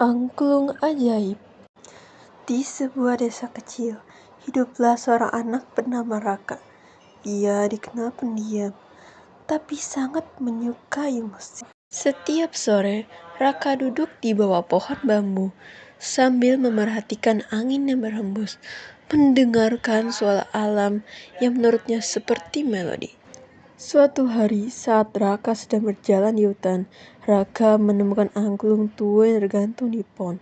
Angklung ajaib. Di sebuah desa kecil, hiduplah seorang anak bernama Raka. Ia dikenal pendiam, tapi sangat menyukai musik. Setiap sore, Raka duduk di bawah pohon bambu sambil memerhatikan angin yang berhembus, mendengarkan suara alam yang menurutnya seperti melodi. Suatu hari, saat Raka sedang berjalan di hutan, Raka menemukan angklung tua yang tergantung di pohon.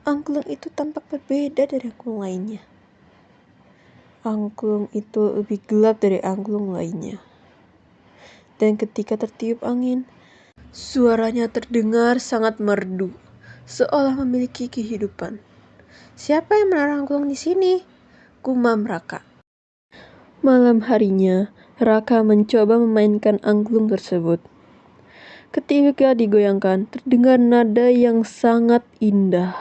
Angklung itu tampak berbeda dari angklung lainnya. Angklung itu lebih gelap dari angklung lainnya. Dan ketika tertiup angin, suaranya terdengar sangat merdu, seolah memiliki kehidupan. "Siapa yang menaruh angklung di sini?" gumam Raka. Malam harinya, Raka mencoba memainkan angklung tersebut. Ketika digoyangkan, terdengar nada yang sangat indah.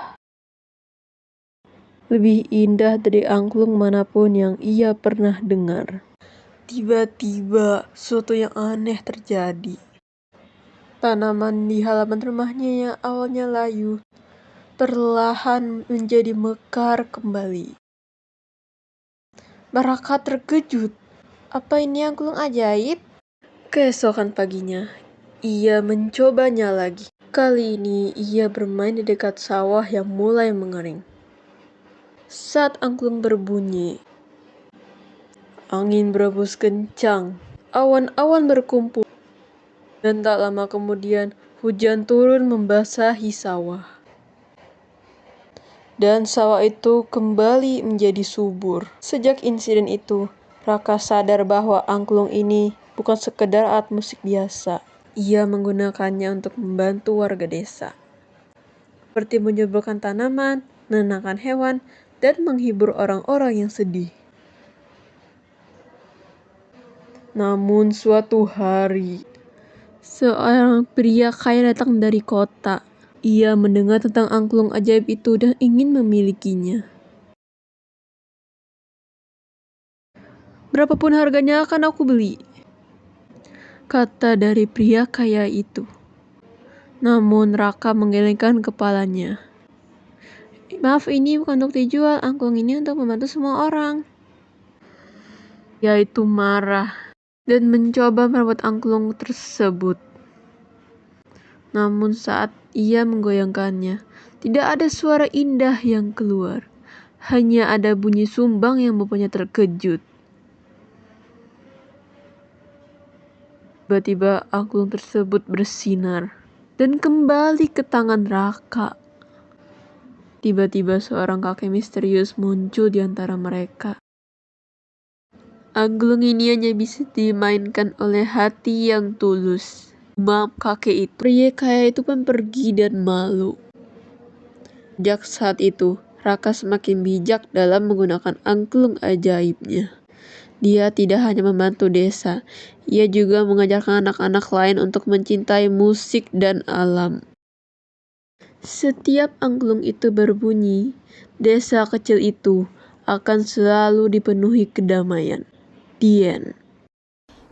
Lebih indah dari angklung manapun yang ia pernah dengar. Tiba-tiba, sesuatu yang aneh terjadi. Tanaman di halaman rumahnya yang awalnya layu, perlahan menjadi mekar kembali. Raka terkejut. Apa ini angklung ajaib? Keesokan paginya, ia mencobanya lagi. Kali ini ia bermain di dekat sawah yang mulai mengering. Saat angklung berbunyi, angin berembus kencang, awan-awan berkumpul, dan tak lama kemudian hujan turun membasahi sawah. Dan sawah itu kembali menjadi subur. Sejak insiden itu, Raka sadar bahwa angklung ini bukan sekedar alat musik biasa. Ia menggunakannya untuk membantu warga desa, seperti menyuburkan tanaman, menenangkan hewan, dan menghibur orang-orang yang sedih. Namun suatu hari, seorang pria kaya datang dari kota. Ia mendengar tentang angklung ajaib itu dan ingin memilikinya. "Berapapun harganya akan aku beli," kata dari pria kaya itu. Namun Raka menggelengkan kepalanya. "Maaf, ini bukan untuk dijual, angklung ini untuk membantu semua orang." Ia itu marah dan mencoba merebut angklung tersebut. Namun saat ia menggoyangkannya, tidak ada suara indah yang keluar. Hanya ada bunyi sumbang yang membuatnya terkejut. Tiba-tiba angklung tersebut bersinar dan kembali ke tangan Raka. Tiba-tiba seorang kakek misterius muncul di antara mereka. "Angklung ini hanya bisa dimainkan oleh hati yang tulus," gumam kakek itu. Pria kaya itu pun pergi dan malu. Sejak saat itu, Raka semakin bijak dalam menggunakan angklung ajaibnya. Dia tidak hanya membantu desa, ia juga mengajarkan anak-anak lain untuk mencintai musik dan alam. Setiap angklung itu berbunyi, desa kecil itu akan selalu dipenuhi kedamaian. The end.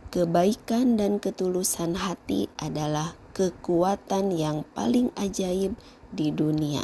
Kebaikan dan ketulusan hati adalah kekuatan yang paling ajaib di dunia.